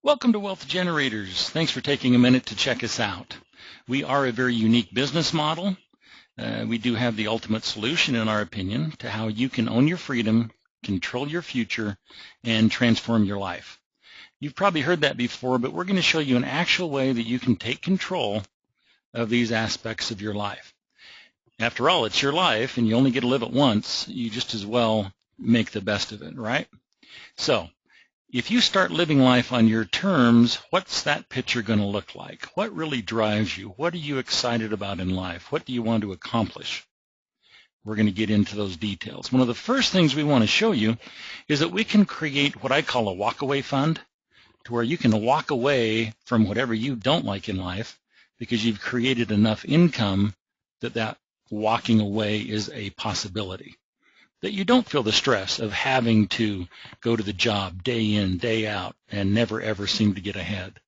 Welcome to Wealth Generators. Thanks for taking a minute to check us out. We are a very unique business model. We do have the ultimate solution, in our opinion, to how you can own your freedom, control your future, and transform your life. You've probably heard that before, but we're going to show you an actual way that you can take control of these aspects of your life. After all, it's your life, and you only get to live it once. You just as well make the best of it, right? So, if you start living life on your terms, what's that picture going to look like? What really drives you? What are you excited about in life? What do you want to accomplish? We're going to get into those details. One of the first things we want to show you is that we can create what I call a walk-away fund, to where you can walk away from whatever you don't like in life because you've created enough income that walking away is a possibility. That you don't feel the stress of having to go to the job day in, day out, and never ever seem to get ahead.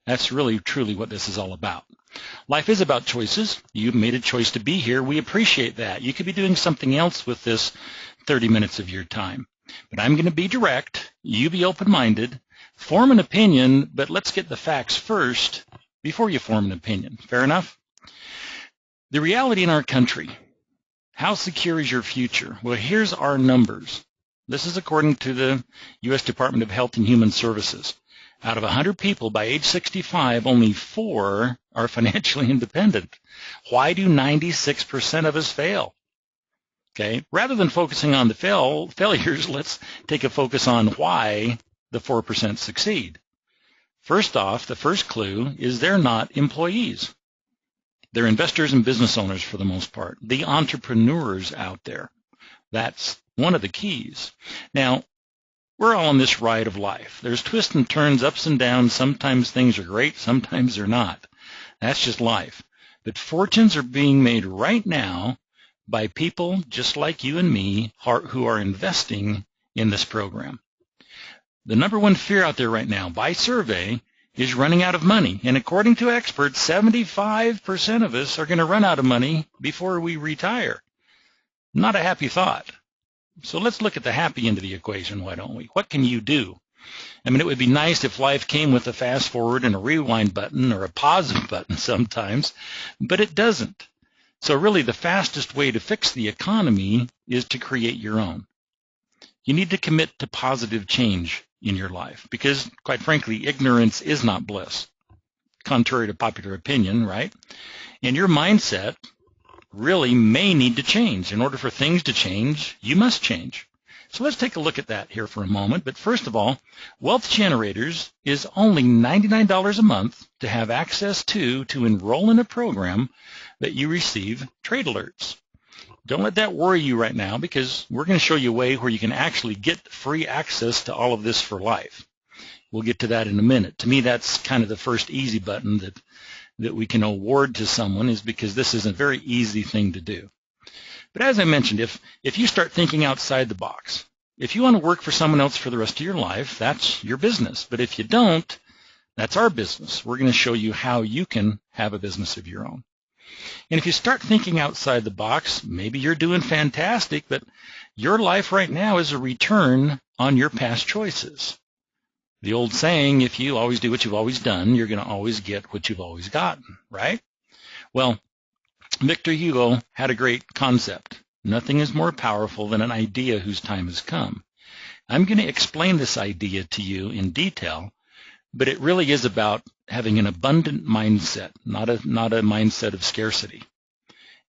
That's really, truly what this is all about. Life is about choices. You've made a choice to be here. We appreciate that. You could be doing something else with this 30 minutes of your time. But I'm going to be direct. You be open-minded. Form an opinion, but let's get the facts first before you form an opinion. Fair enough? The reality in our country. How secure is your future? Well, here's our numbers. This is according to the U.S. Department of Health and Human Services. Out of 100 people by age 65, only 4 are financially independent. Why do 96% of us fail? Okay, rather than focusing on the failures, let's take a focus on why the 4% succeed. First off, the first clue is they're not employees. They're investors and business owners for the most part, the entrepreneurs out there. That's one of the keys. Now, we're all on this ride of life. There's twists and turns, ups and downs. Sometimes things are great, sometimes they're not. That's just life. But fortunes are being made right now by people just like you and me who are investing in this program. The number one fear out there right now, by survey, is running out of money. And according to experts, 75% of us are going to run out of money before we retire. Not a happy thought. So let's look at the happy end of the equation, why don't we? What can you do? I mean, it would be nice if life came with a fast forward and a rewind button or a pause button sometimes, but it doesn't. So really the fastest way to fix the economy is to create your own. You need to commit to positive change in your life because, quite frankly, ignorance is not bliss, contrary to popular opinion, right? And your mindset really may need to change. In order for things to change, you must change. So let's take a look at that here for a moment. But first of all, Wealth Generators is only $99 a month to have access to enroll in a program that you receive trade alerts. Don't let that worry you right now because we're going to show you a way where you can actually get free access to all of this for life. We'll get to that in a minute. To me, that's kind of the first easy button that we can award to someone, is because this is a very easy thing to do. But as I mentioned, if you start thinking outside the box, if you want to work for someone else for the rest of your life, that's your business. But if you don't, that's our business. We're going to show you how you can have a business of your own. And if you start thinking outside the box, maybe you're doing fantastic, but your life right now is a return on your past choices. The old saying, if you always do what you've always done, you're going to always get what you've always gotten, right? Well, Victor Hugo had a great concept. Nothing is more powerful than an idea whose time has come. I'm going to explain this idea to you in detail, but it really is about having an abundant mindset, not a mindset of scarcity.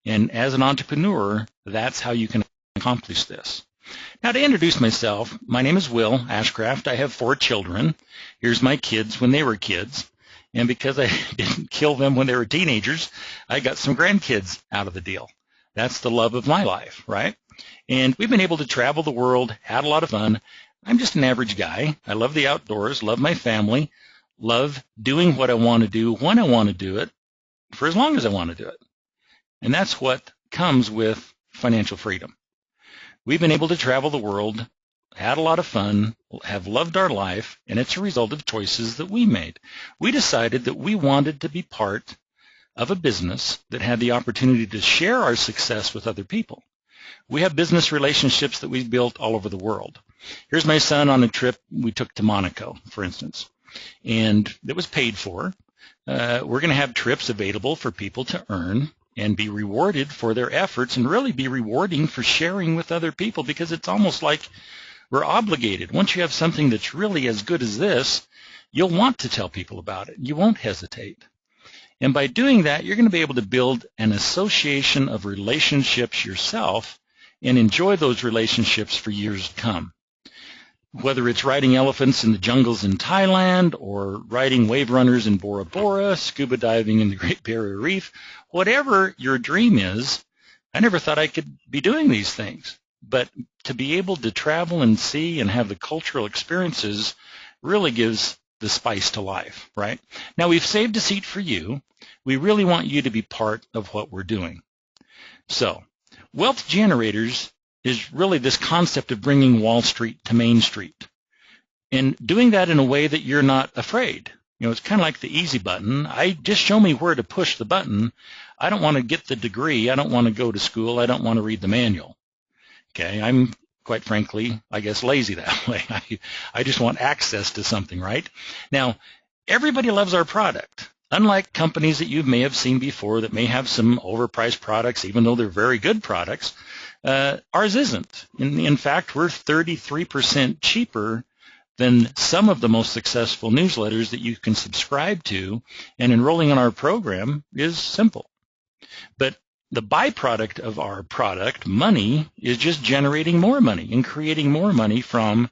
And as an entrepreneur, that's how you can accomplish this. Now, to introduce myself, my name is Will Ashcraft. I have 4 children. Here's my kids when they were kids. And because I didn't kill them when they were teenagers, I got some grandkids out of the deal. That's the love of my life, right? And we've been able to travel the world, had a lot of fun. I'm just an average guy. I love the outdoors, love my family, love doing what I want to do when I want to do it for as long as I want to do it. And that's what comes with financial freedom. We've been able to travel the world, had a lot of fun, have loved our life, and it's a result of choices that we made. We decided that we wanted to be part of a business that had the opportunity to share our success with other people. We have business relationships that we've built all over the world. Here's my son on a trip we took to Monaco, for instance. and that was paid for. We're going to have trips available for people to earn and be rewarded for their efforts, and really be rewarding for sharing with other people, because it's almost like we're obligated. Once you have something that's really as good as this, you'll want to tell people about it. You won't hesitate. And by doing that, you're going to be able to build an association of relationships yourself and enjoy those relationships for years to come. Whether it's riding elephants in the jungles in Thailand, or riding wave runners in Bora Bora, scuba diving in the Great Barrier Reef, whatever your dream is, I never thought I could be doing these things. But to be able to travel and see and have the cultural experiences really gives the spice to life, right? Now, we've saved a seat for you. We really want you to be part of what we're doing. So, Wealth Generators is really this concept of bringing Wall Street to Main Street, and doing that in a way that you're not afraid. It's kind of like the easy button. Just show me where to push the button. I don't want to get the degree. I don't want to go to school. I don't want to read the manual. Okay, I'm quite frankly, I guess, lazy that way. I just want access to something, right? Now, everybody loves our product. Unlike companies that you may have seen before that may have some overpriced products, even though they're very good products, ours isn't. In fact, we're 33% cheaper than some of the most successful newsletters that you can subscribe to, and enrolling in our program is simple. But the byproduct of our product, money, is just generating more money and creating more money from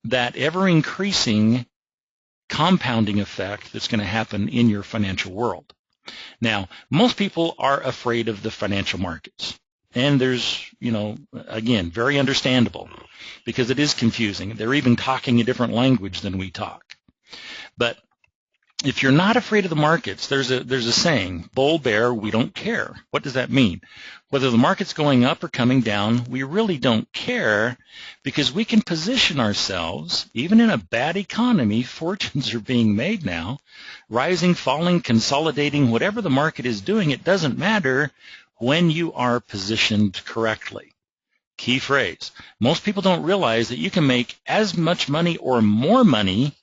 that ever-increasing compounding effect that's going to happen in your financial world. Now, most people are afraid of the financial markets. And there's, again, very understandable, because it is confusing. They're even talking a different language than we talk. But if you're not afraid of the markets, there's a saying, bull, bear, we don't care. What does that mean? Whether the market's going up or coming down, we really don't care, because we can position ourselves, even in a bad economy. Fortunes are being made now, rising, falling, consolidating, whatever the market is doing, it doesn't matter when you are positioned correctly. Key phrase. Most people don't realize that you can make as much money or more money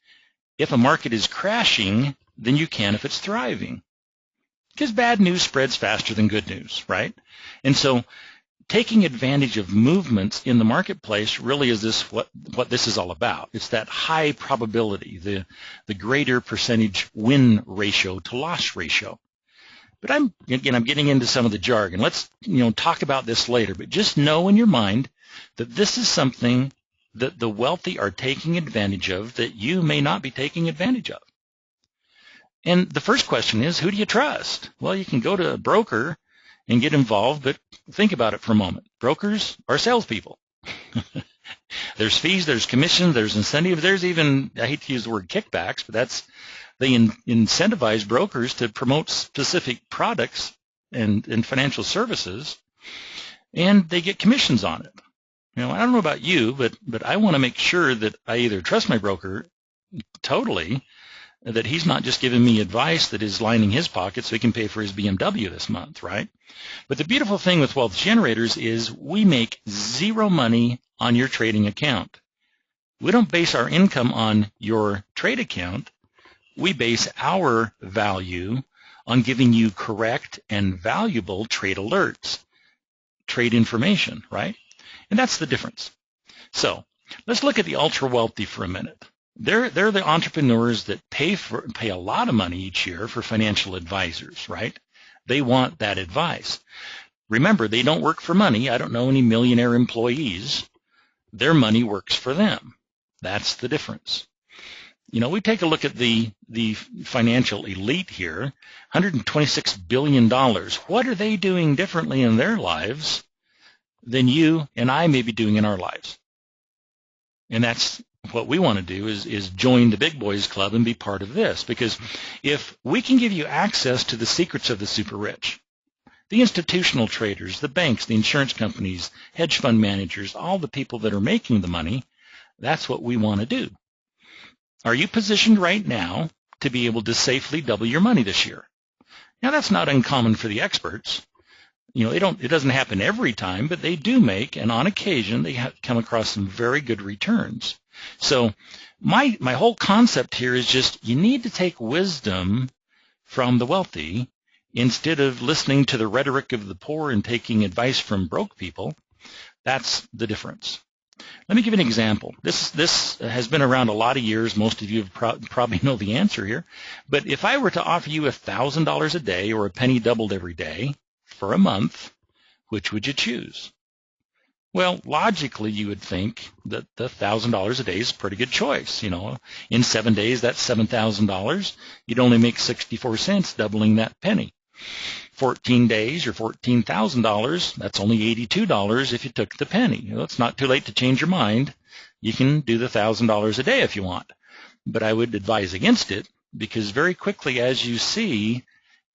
if a market is crashing than you can if it's thriving. Because bad news spreads faster than good news, right? And so taking advantage of movements in the marketplace really is what this is all about. It's that high probability, the greater percentage win ratio to loss ratio. But I'm getting into some of the jargon. Let's talk about this later. But just know in your mind that this is something that the wealthy are taking advantage of that you may not be taking advantage of. And the first question is, who do you trust? Well, you can go to a broker and get involved, but think about it for a moment. Brokers are salespeople. There's fees, there's commission, there's incentive, there's even, I hate to use the word kickbacks, but they incentivize brokers to promote specific products and financial services, and they get commissions on it. I don't know about you, but I want to make sure that I either trust my broker totally, that he's not just giving me advice that is lining his pocket so he can pay for his BMW this month, right? But the beautiful thing with Wealth Generators is we make zero money on your trading account. We don't base our income on your trade account. We base our value on giving you correct and valuable trade alerts, trade information, right? And that's the difference. So let's look at the ultra wealthy for a minute. They're the entrepreneurs that pay a lot of money each year for financial advisors, right? They want that advice. Remember, they don't work for money. I don't know any millionaire employees. Their money works for them. That's the difference. We take a look at the financial elite here, $126 billion. What are they doing differently in their lives than you and I may be doing in our lives? And that's what we want to do is join the big boys club and be part of this. Because if we can give you access to the secrets of the super rich, the institutional traders, the banks, the insurance companies, hedge fund managers, all the people that are making the money, that's what we want to do. Are you positioned right now to be able to safely double your money this year? Now, that's not uncommon for the experts. It doesn't happen every time, but they do make, and on occasion, they come across some very good returns. So my whole concept here is just you need to take wisdom from the wealthy instead of listening to the rhetoric of the poor and taking advice from broke people. That's the difference. Let me give you an example. This has been around a lot of years. Most of you have probably know the answer here. But if I were to offer you $1,000 a day or a penny doubled every day for a month, which would you choose? Well, logically, you would think that the $1,000 a day is a pretty good choice. You know, in 7 days, that's $7,000. You'd only make 64 cents doubling that penny. 14 days, you're $14,000. That's only $82 if you took the penny. You know, it's not too late to change your mind. You can do the $1,000 a day if you want. But I would advise against it because very quickly, as you see,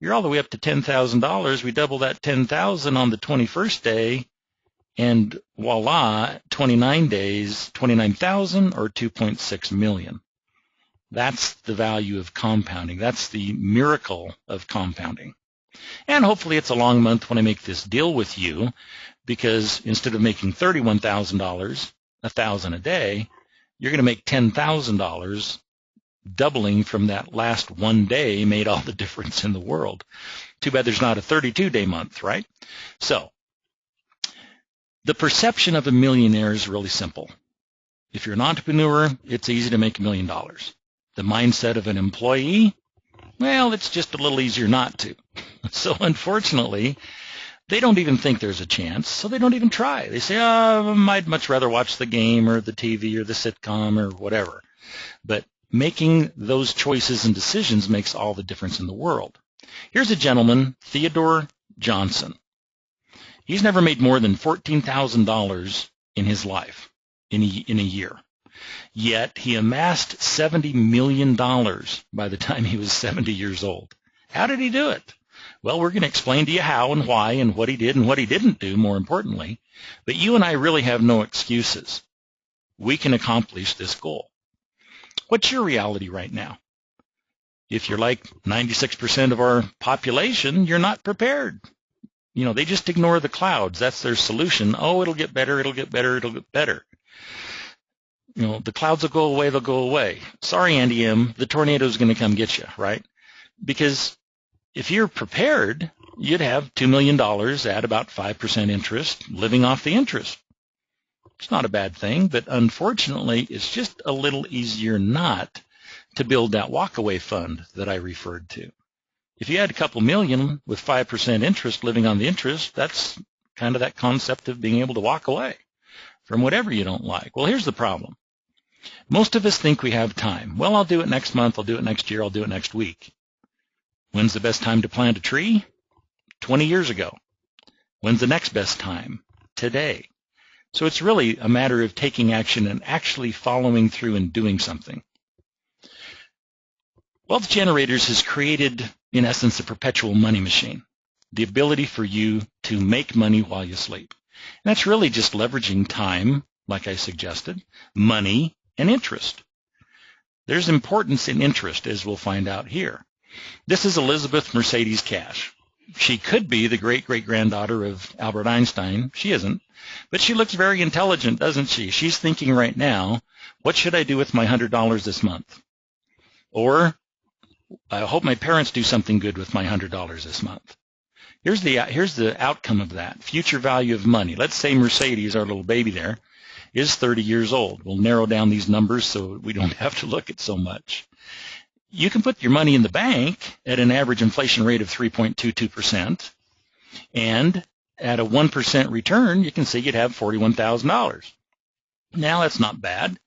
you're all the way up to $10,000. We double that $10,000 on the 21st day, and voila, 29 days, 29,000 or 2.6 million. That's the value of compounding. That's the miracle of compounding. And hopefully it's a long month when I make this deal with you, because instead of making $31,000, $1,000 a day, you're going to make $10,000. Doubling from that last one day made all the difference in the world. Too bad there's not a 32-day month, right? So the perception of a millionaire is really simple. If you're an entrepreneur, it's easy to make $1 million. The mindset of an employee, well, it's just a little easier not to. So unfortunately, they don't even think there's a chance, so they don't even try. They say, oh, I'd much rather watch the game or the TV or the sitcom or whatever. But making those choices and decisions makes all the difference in the world. Here's a gentleman, Theodore Johnson. He's never made more than $14,000 in his life, in a year. Yet he amassed $70 million by the time he was 70 years old. How did he do it? Well, we're going to explain to you how and why and what he did and what he didn't do, more importantly. But you and I really have no excuses. We can accomplish this goal. What's your reality right now? If you're like 96% of our population, you're not prepared. You know, they just ignore the clouds. That's their solution. Oh, it'll get better, it'll get better, it'll get better. You know, the clouds will go away, they'll go away. Sorry, Andy M., the tornado's going to come get you, right? Because if you're prepared, you'd have $2 million at about 5% interest, living off the interest. It's not a bad thing, but unfortunately, it's just a little easier not to build that walkaway fund that I referred to. If you had a couple million with 5% interest living on the interest, that's kind of that concept of being able to walk away from whatever you don't like. Well, here's the problem. Most of us think we have time. Well, I'll do it next month, I'll do it next year, I'll do it next week. When's the best time to plant a tree? 20 years ago. When's the next best time? Today. So it's really a matter of taking action and actually following through and doing something. Wealth Generators has created, in essence, a perpetual money machine, the ability for you to make money while you sleep. And that's really just leveraging time, like I suggested, money, and interest. There's importance in interest, as we'll find out here. This is Elizabeth Mercedes Cash. She could be the great-great-granddaughter of Albert Einstein. She isn't. But she looks very intelligent, doesn't she? She's thinking right now, what should I do with my $100 this month? Or, I hope my parents do something good with my $100 this month. Here's the outcome of that. Future value of money. Let's say Mercedes, our little baby there, is 30 years old. We'll narrow down these numbers so we don't have to look at so much. You can put your money in the bank at an average inflation rate of 3.22%, and at a 1% return, you can see you'd have $41,000. Now, that's not bad,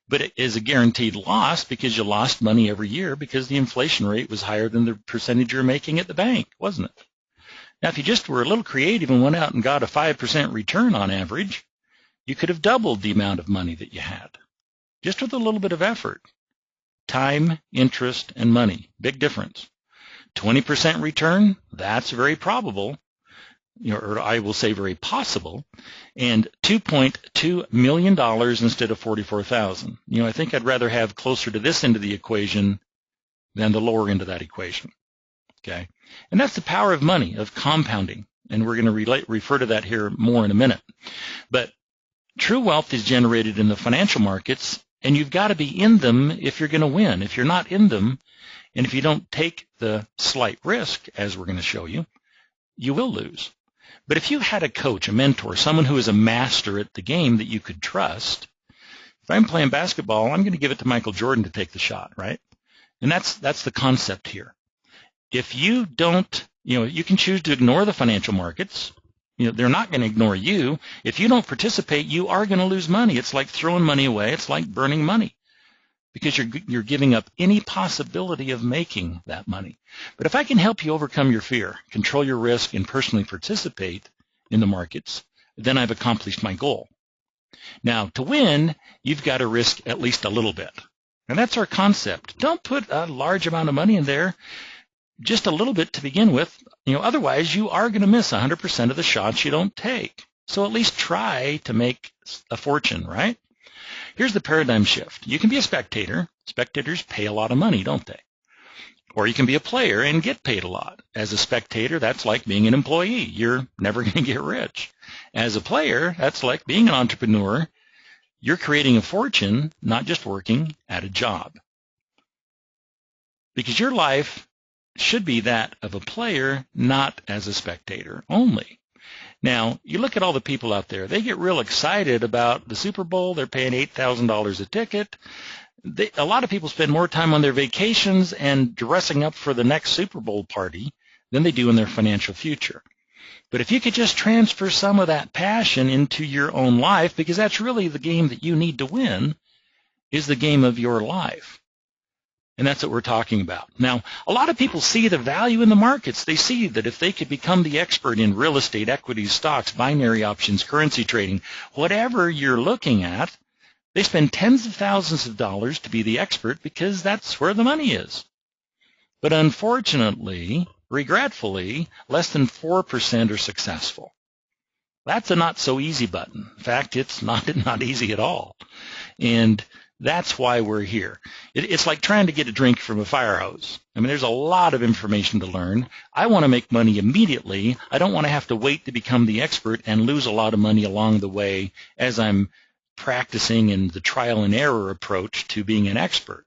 but it is a guaranteed loss because you lost money every year because the inflation rate was higher than the percentage you're making at the bank, wasn't it? Now, if you just were a little creative and went out and got a 5% return on average, you could have doubled the amount of money that you had, just with a little bit of effort. Time, interest, and money, big difference. 20% return, that's very probable, or I will say very possible, and $2.2 million instead of $44,000. You know, I think I'd rather have closer to this end of the equation than the lower end of that equation. Okay, and that's the power of money, of compounding, and we're going to refer to that here more in a minute. But true wealth is generated in the financial markets, And you've got to be in them if you're going to win. If you're not in them, and if you don't take the slight risk, as we're going to show you, you will lose. But if you had a coach, a mentor, someone who is a master at the game that you could trust, if I'm playing basketball, I'm going to give it to Michael Jordan to take the shot, right? And that's the concept here. If you don't, you can choose to ignore the financial markets. They're not going to ignore you. If you don't participate, you are going to lose money. It's like throwing money away. It's like burning money, because you're giving up any possibility of making that money. But if I can help you overcome your fear, control your risk, and personally participate in the markets, then I've accomplished my goal. Now, to win, you've got to risk at least a little bit. And that's our concept. Don't put a large amount of money in there, just a little bit to begin with. Otherwise you are going to miss 100% of the shots you don't take. So at least try to make a fortune, right? Here's the paradigm shift. You can be a spectator. Spectators pay a lot of money, don't they? Or you can be a player and get paid a lot. As a spectator, that's like being an employee. You're never going to get rich. As a player, that's like being an entrepreneur. You're creating a fortune, not just working at a job. Because your life should be that of a player, not as a spectator only. Now, you look at all the people out there. They get real excited about the Super Bowl. They're paying $8,000 a ticket. A lot of people spend more time on their vacations and dressing up for the next Super Bowl party than they do in their financial future. But if you could just transfer some of that passion into your own life, because that's really the game that you need to win, is the game of your life. And that's what we're talking about. Now, a lot of people see the value in the markets. They see that if they could become the expert in real estate, equities, stocks, binary options, currency trading, whatever you're looking at, they spend tens of thousands of dollars to be the expert because that's where the money is. But unfortunately, regretfully, less than 4% are successful. That's a not so easy button. In fact, it's not easy at all. And that's why we're here. It's like trying to get a drink from a fire hose. I mean, there's a lot of information to learn. I want to make money immediately. I don't want to have to wait to become the expert and lose a lot of money along the way as I'm practicing in the trial and error approach to being an expert.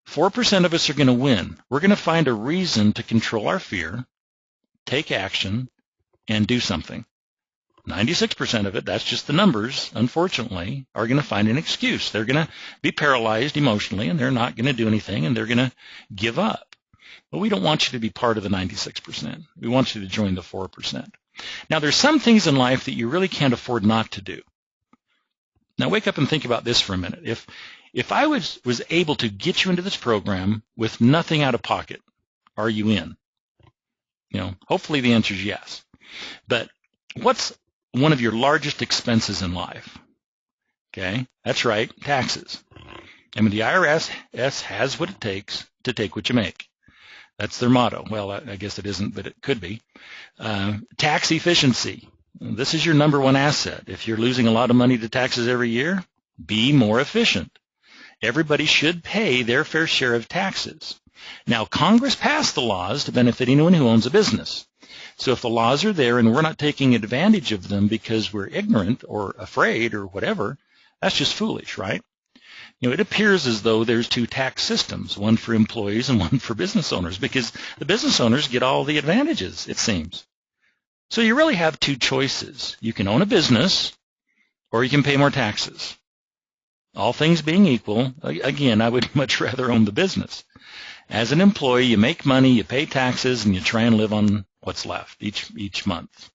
4% of us are going to win. We're going to find a reason to control our fear, take action, and do something. 96% of it, that's just the numbers, unfortunately, are going to find an excuse. They're going to be paralyzed emotionally, and they're not going to do anything, and they're going to give up. But we don't want you to be part of the 96%. We want you to join the 4%. Now, there's some things in life that you really can't afford not to do. Now, wake up and think about this for a minute. If I was able to get you into this program with nothing out of pocket, are you in? Hopefully the answer is yes. But what's one of your largest expenses in life? Okay, that's right, taxes. I mean, the IRS has what it takes to take what you make. That's their motto. Well, I guess it isn't, but it could be. Tax efficiency. This is your number one asset. If you're losing a lot of money to taxes every year, be more efficient. Everybody should pay their fair share of taxes. Now, Congress passed the laws to benefit anyone who owns a business. So if the laws are there and we're not taking advantage of them because we're ignorant or afraid or whatever, that's just foolish, right? It appears as though there's two tax systems, one for employees and one for business owners, because the business owners get all the advantages, it seems. So you really have two choices. You can own a business or you can pay more taxes. All things being equal, again, I would much rather own the business. As an employee, you make money, you pay taxes, and you try and live on what's left each month.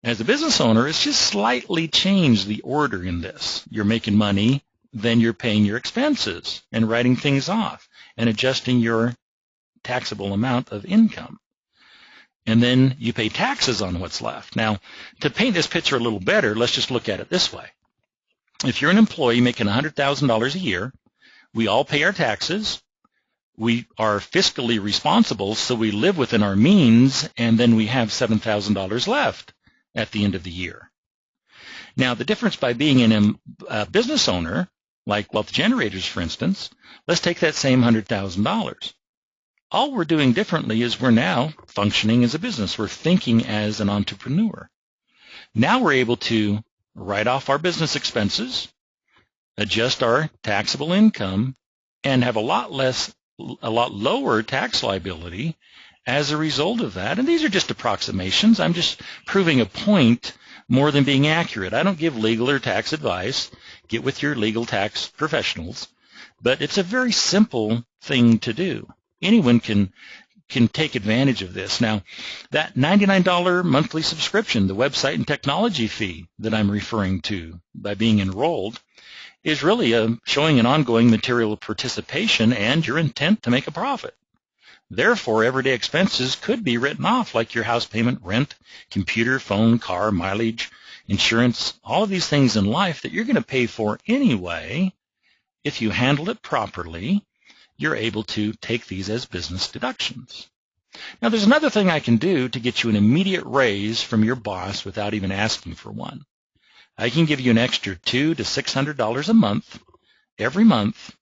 As a business owner, it's just slightly changed the order in this. You're making money, then you're paying your expenses and writing things off and adjusting your taxable amount of income. And then you pay taxes on what's left. Now, to paint this picture a little better, let's just look at it this way. If you're an employee making $100,000 a year, we all pay our taxes. We are fiscally responsible, so we live within our means, and then we have $7,000 left at the end of the year. Now, the difference by being a business owner, like Wealth Generators, for instance, let's take that same $100,000. All we're doing differently is we're now functioning as a business. We're thinking as an entrepreneur. Now we're able to write off our business expenses. adjust our taxable income, and have a lot lower tax liability as a result of that. And these are just approximations. I'm just proving a point more than being accurate. I don't give legal or tax advice. Get with your legal tax professionals. But it's a very simple thing to do. Anyone can take advantage of this. Now, that $99 monthly subscription, the website and technology fee that I'm referring to by being enrolled, is really showing an ongoing material participation and your intent to make a profit. Therefore, everyday expenses could be written off, like your house payment, rent, computer, phone, car, mileage, insurance, all of these things in life that you're going to pay for anyway. If you handle it properly, you're able to take these as business deductions. Now, there's another thing I can do to get you an immediate raise from your boss without even asking for one. I can give you an extra $200 to $600 a month, every month,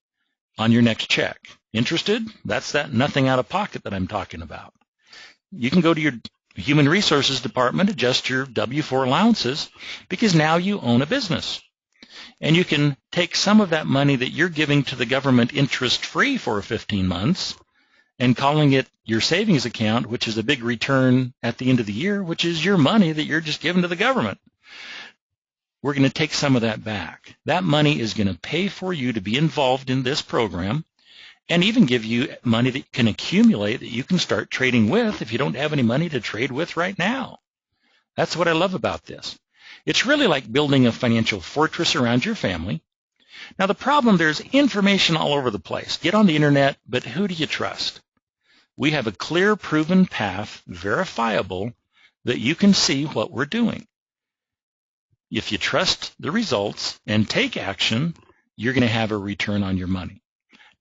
on your next check. Interested? That's that nothing out of pocket that I'm talking about. You can go to your Human Resources Department, adjust your W-4 allowances, because now you own a business. And you can take some of that money that you're giving to the government interest-free for 15 months and calling it your savings account, which is a big return at the end of the year, which is your money that you're just giving to the government. We're going to take some of that back. That money is going to pay for you to be involved in this program and even give you money that can accumulate that you can start trading with if you don't have any money to trade with right now. That's what I love about this. It's really like building a financial fortress around your family. Now, the problem, there's information all over the place. Get on the internet, but who do you trust? We have a clear, proven path, verifiable, that you can see what we're doing. If you trust the results and take action, you're going to have a return on your money.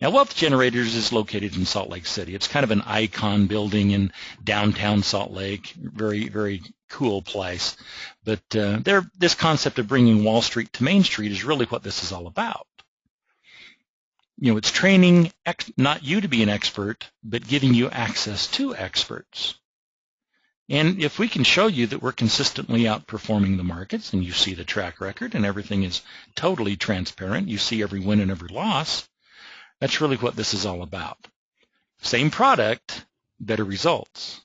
Now, Wealth Generators is located in Salt Lake City. It's kind of an icon building in downtown Salt Lake. Very, very cool place. But this concept of bringing Wall Street to Main Street is really what this is all about. You know, it's training not you to be an expert, but giving you access to experts. And if we can show you that we're consistently outperforming the markets, and you see the track record and everything is totally transparent, you see every win and every loss, that's really what this is all about. Same product, better results.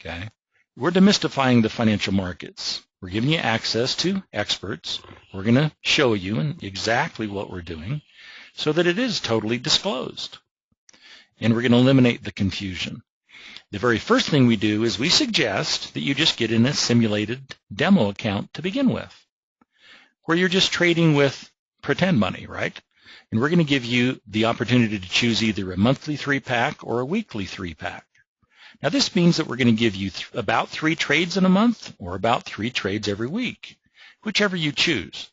Okay? We're demystifying the financial markets. We're giving you access to experts. We're going to show you exactly what we're doing so that it is totally disclosed. And we're going to eliminate the confusion. The very first thing we do is we suggest that you just get in a simulated demo account to begin with, where you're just trading with pretend money, right? And we're going to give you the opportunity to choose either a monthly 3-pack or a weekly 3-pack. Now, this means that we're going to give you about 3 trades in a month or about 3 trades every week, whichever you choose.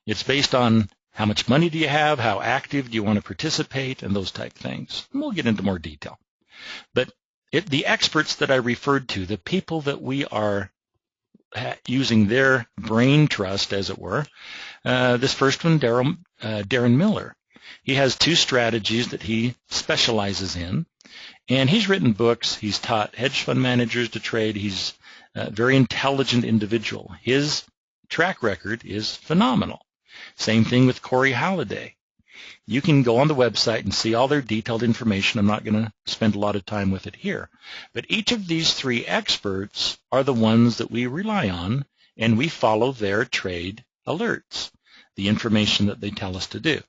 It's based on how much money do you have, how active do you want to participate, and those type things. And we'll get into more detail. But the experts that I referred to, the people that we are using their brain trust, as it were, this first one, Darren Miller. He has 2 strategies that he specializes in, and he's written books. He's taught hedge fund managers to trade. He's a very intelligent individual. His track record is phenomenal. Same thing with Corey Halliday. You can go on the website and see all their detailed information. I'm not going to spend a lot of time with it here. But each of these 3 experts are the ones that we rely on, and we follow their trade alerts, the information that they tell us to do.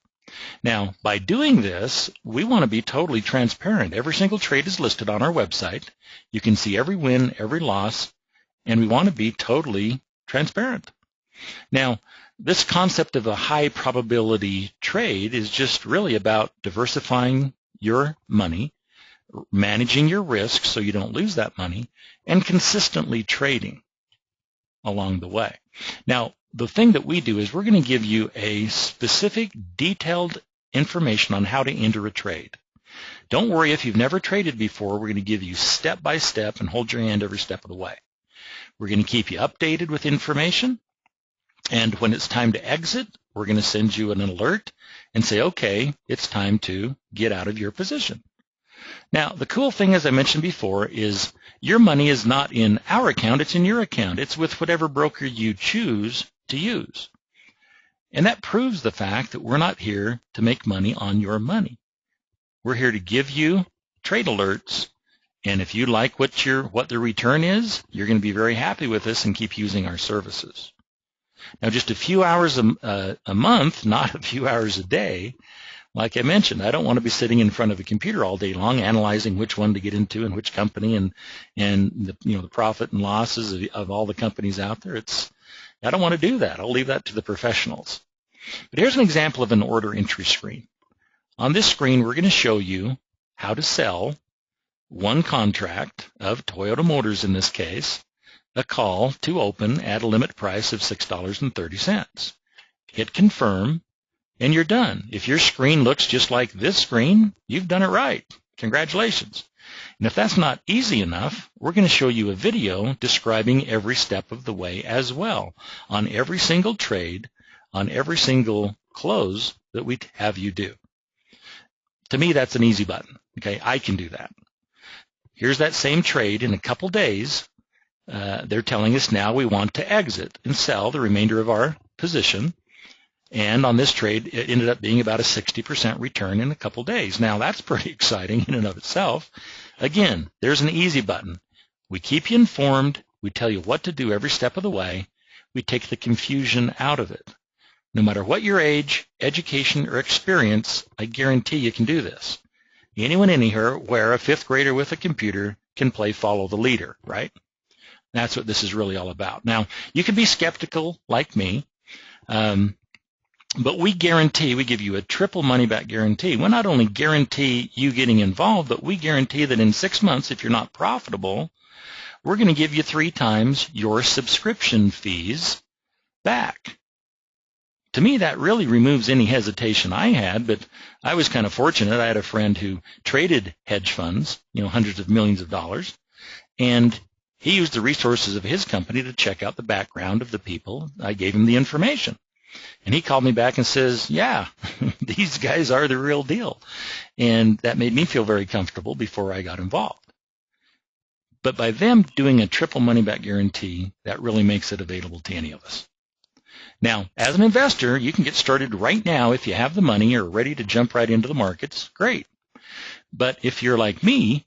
Now, by doing this, we want to be totally transparent. Every single trade is listed on our website. You can see every win, every loss, and we want to be totally transparent. Now, this concept of a high probability trade is just really about diversifying your money, managing your risk so you don't lose that money, and consistently trading along the way. Now, the thing that we do is we're going to give you a specific, detailed information on how to enter a trade. Don't worry if you've never traded before. We're going to give you step by step and hold your hand every step of the way. We're going to keep you updated with information. And when it's time to exit, we're going to send you an alert and say, okay, it's time to get out of your position. Now, the cool thing, as I mentioned before, is your money is not in our account, it's in your account. It's with whatever broker you choose to use. And that proves the fact that we're not here to make money on your money. We're here to give you trade alerts, and if you like what the return is, you're going to be very happy with us and keep using our services. Now, just a few hours a month, not a few hours a day. Like I mentioned, I don't want to be sitting in front of a computer all day long analyzing which one to get into and which company and the profit and losses of all the companies out there. I don't want to do that. I'll leave that to the professionals. But here's an example of an order entry screen. On this screen, we're going to show you how to sell one contract of Toyota Motors, in this case, a call to open at a limit price of $6.30. Hit confirm, and you're done. If your screen looks just like this screen, you've done it right. Congratulations. And if that's not easy enough, we're going to show you a video describing every step of the way as well on every single trade, on every single close that we have you do. To me, that's an easy button. Okay, I can do that. Here's that same trade in a couple days. They're telling us now we want to exit and sell the remainder of our position. And on this trade, it ended up being about a 60% return in a couple days. Now, that's pretty exciting in and of itself. Again, there's an easy button. We keep you informed. We tell you what to do every step of the way. We take the confusion out of it. No matter what your age, education, or experience, I guarantee you can do this. Anyone anywhere, a fifth grader with a computer can play follow the leader, right? That's what this is really all about. Now, you can be skeptical like me, but we give you a triple money-back guarantee. We not only guarantee you getting involved, but we guarantee that in 6 months, if you're not profitable, we're going to give you 3 times your subscription fees back. To me, that really removes any hesitation I had, but I was kind of fortunate. I had a friend who traded hedge funds, hundreds of millions of dollars, and he used the resources of his company to check out the background of the people. I gave him the information. And he called me back and says, yeah, these guys are the real deal. And that made me feel very comfortable before I got involved. But by them doing a triple money-back guarantee, that really makes it available to any of us. Now, as an investor, you can get started right now if you have the money or are ready to jump right into the markets. Great. But if you're like me,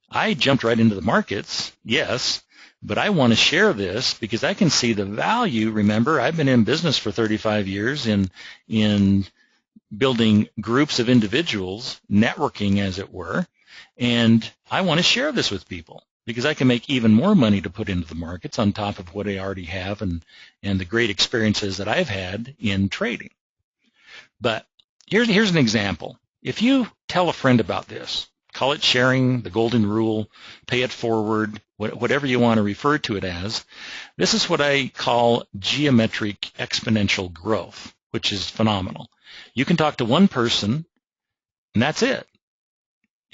I jumped right into the markets, yes, but I want to share this because I can see the value. Remember, I've been in business for 35 years in building groups of individuals, networking as it were, and I want to share this with people because I can make even more money to put into the markets on top of what I already have and the great experiences that I've had in trading. But here's an example. If you tell a friend about this, call it sharing, the golden rule, pay it forward, whatever you want to refer to it as. This is what I call geometric exponential growth, which is phenomenal. You can talk to one person, and that's it.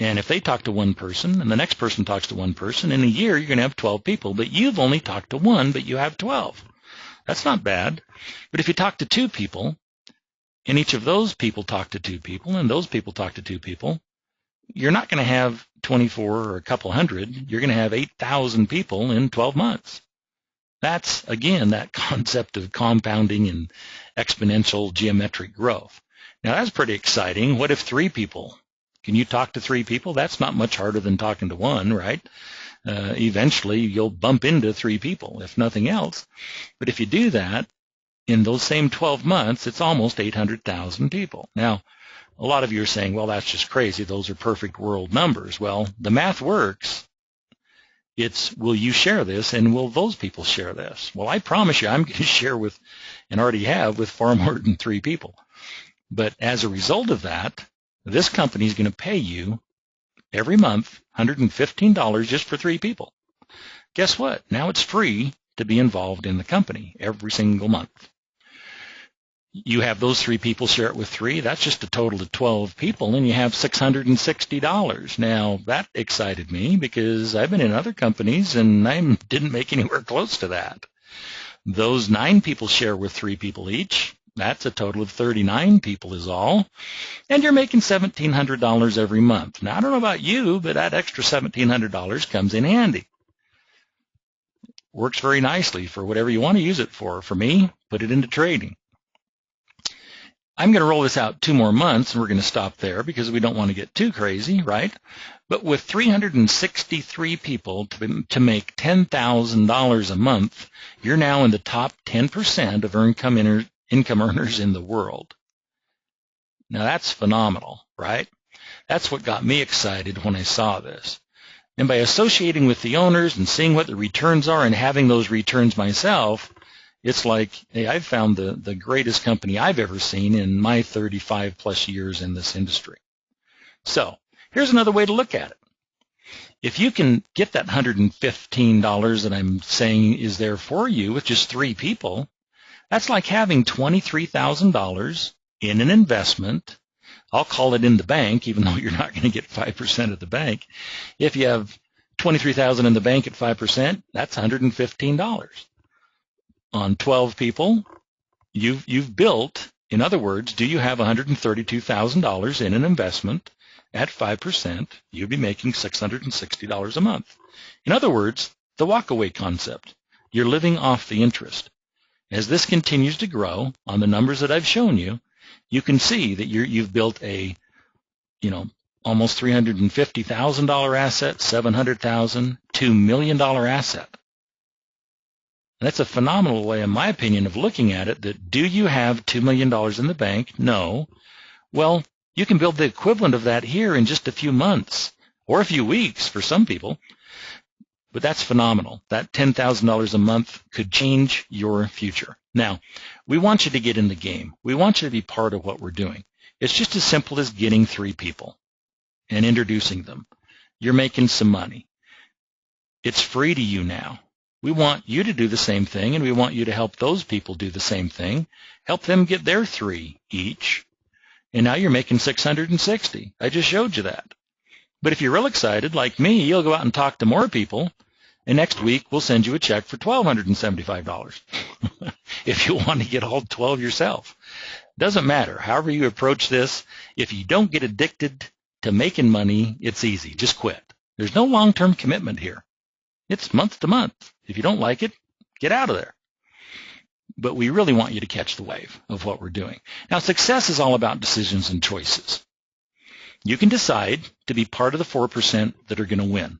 And if they talk to one person, and the next person talks to one person, in a year you're going to have 12 people, but you've only talked to one, but you have 12. That's not bad. But if you talk to 2 people, and each of those people talk to 2 people, and those people talk to 2 people, you're not going to have 24 or a couple hundred. You're going to have 8,000 people in 12 months. That's, again, that concept of compounding and exponential geometric growth. Now, that's pretty exciting. What if 3 people? Can you talk to 3 people? That's not much harder than talking to 1, right? Eventually, you'll bump into 3 people, if nothing else. But if you do that, in those same 12 months, it's almost 800,000 people. Now, a lot of you are saying, well, that's just crazy. Those are perfect world numbers. Well, the math works. It's, will you share this, and will those people share this? Well, I promise you I'm going to share with, and already have, with far more than 3 people. But as a result of that, this company is going to pay you every month $115 just for 3 people. Guess what? Now it's free to be involved in the company every single month. You have those 3 people share it with 3. That's just a total of 12 people, and you have $660. Now, that excited me because I've been in other companies, and I didn't make anywhere close to that. Those 9 people share with 3 people each. That's a total of 39 people is all. And you're making $1,700 every month. Now, I don't know about you, but that extra $1,700 comes in handy. Works very nicely for whatever you want to use it for. For me, put it into trading. I'm going to roll this out 2 more months, and we're going to stop there because we don't want to get too crazy, right? But with 363 people to make $10,000 a month, you're now in the top 10% of income earners in the world. Now that's phenomenal, right? That's what got me excited when I saw this. And by associating with the owners and seeing what the returns are and having those returns myself, it's like, hey, I've found the greatest company I've ever seen in my 35 plus years in this industry. So here's another way to look at it. If you can get that $115 that I'm saying is there for you with just 3 people, that's like having $23,000 in an investment. I'll call it in the bank, even though you're not going to get 5% at the bank. If you have $23,000 in the bank at 5%, that's $115. On 12 people, you've built, in other words, do you have $132,000 in an investment at 5%? You'd be making $660 a month. In other words, the walkaway concept. You're living off the interest. As this continues to grow on the numbers that I've shown you, you can see that you've built a, almost $350,000 asset, $700,000, $2 million asset. That's a phenomenal way, in my opinion, of looking at it, that do you have $2 million in the bank? No. Well, you can build the equivalent of that here in just a few months or a few weeks for some people. But that's phenomenal. That $10,000 a month could change your future. Now, we want you to get in the game. We want you to be part of what we're doing. It's just as simple as getting 3 people and introducing them. You're making some money. It's free to you now. We want you to do the same thing, and we want you to help those people do the same thing. Help them get their 3 each. And now you're making $660. I just showed you that. But if you're real excited, like me, you'll go out and talk to more people, and next week we'll send you a check for $1,275 if you want to get all 12 yourself. Doesn't matter. However you approach this, if you don't get addicted to making money, it's easy. Just quit. There's no long-term commitment here. It's month to month. If you don't like it, get out of there. But we really want you to catch the wave of what we're doing. Now, success is all about decisions and choices. You can decide to be part of the 4% that are going to win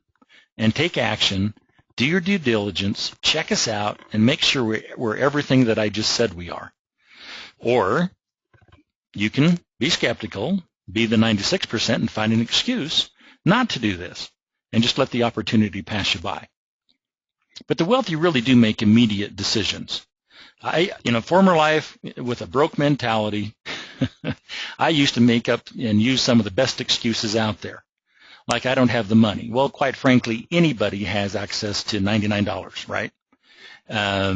and take action, do your due diligence, check us out, and make sure we're everything that I just said we are. Or you can be skeptical, be the 96% and find an excuse not to do this and just let the opportunity pass you by. But the wealthy really do make immediate decisions. Former life with a broke mentality, I used to make up and use some of the best excuses out there. Like, I don't have the money. Well, quite frankly, anybody has access to $99, right? I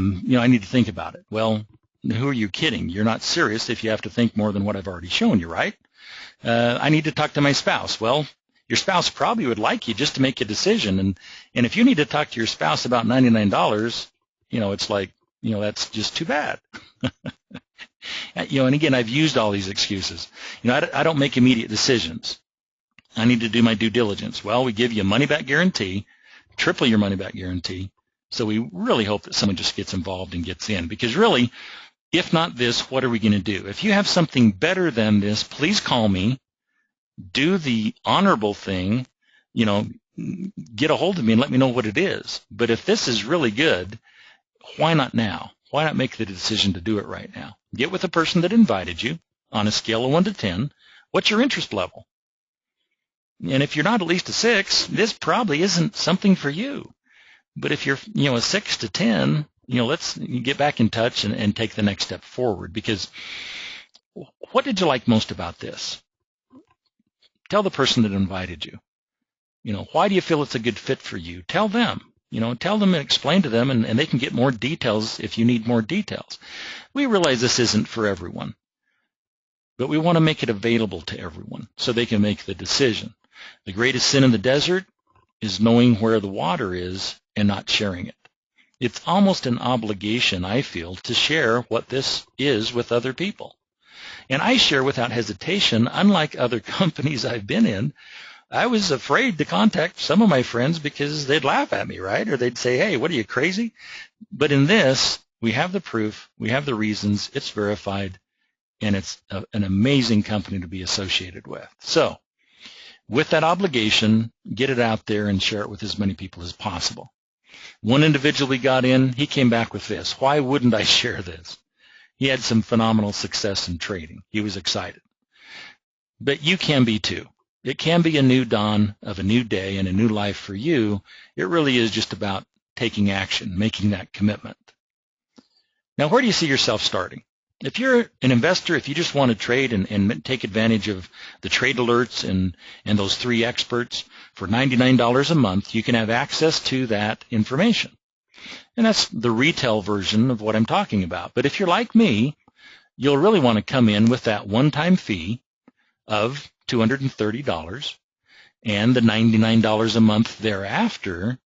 need to think about it. Well, who are you kidding? You're not serious if you have to think more than what I've already shown you, right? I need to talk to my spouse. Well, your spouse probably would like you just to make a decision. And if you need to talk to your spouse about $99, it's like, that's just too bad. And again, I've used all these excuses. I don't make immediate decisions. I need to do my due diligence. Well, we give you a money-back guarantee, triple your money-back guarantee. So we really hope that someone just gets involved and gets in. Because really, if not this, what are we going to do? If you have something better than this, please call me. Do the honorable thing, get a hold of me and let me know what it is. But if this is really good, why not now? Why not make the decision to do it right now? Get with the person that invited you on a scale of 1 to 10. What's your interest level? And if you're not at least a 6, this probably isn't something for you. But if you're, a 6 to 10, let's get back in touch and take the next step forward. Because what did you like most about this? Tell the person that invited you. Why do you feel it's a good fit for you? Tell them. Tell them and explain to them, and they can get more details if you need more details. We realize this isn't for everyone, but we want to make it available to everyone so they can make the decision. The greatest sin in the desert is knowing where the water is and not sharing it. It's almost an obligation, I feel, to share what this is with other people. And I share without hesitation, unlike other companies I've been in. I was afraid to contact some of my friends because they'd laugh at me, right? Or they'd say, hey, what are you, crazy? But in this, we have the proof, we have the reasons, it's verified, and it's an amazing company to be associated with. So with that obligation, get it out there and share it with as many people as possible. One individual we got in, he came back with this: why wouldn't I share this? He had some phenomenal success in trading. He was excited. But you can be too. It can be a new dawn of a new day and a new life for you. It really is just about taking action, making that commitment. Now, where do you see yourself starting? If you're an investor, if you just want to trade and take advantage of the trade alerts and those 3 experts, for $99 a month, you can have access to that information. And that's the retail version of what I'm talking about. But if you're like me, you'll really want to come in with that one-time fee of $230 and the $99 a month thereafter,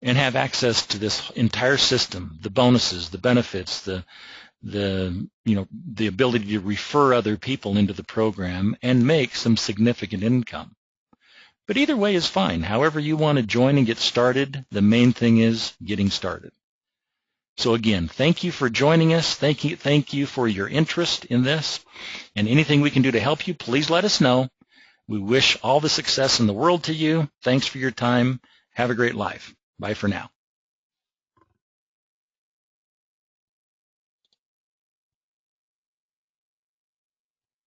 and have access to this entire system, the bonuses, the benefits, the ability to refer other people into the program and make some significant income. But either way is fine. However you want to join and get started, the main thing is getting started. So again, thank you for joining us. Thank you for your interest in this. And anything we can do to help you, please let us know. We wish all the success in the world to you. Thanks for your time. Have a great life. Bye for now.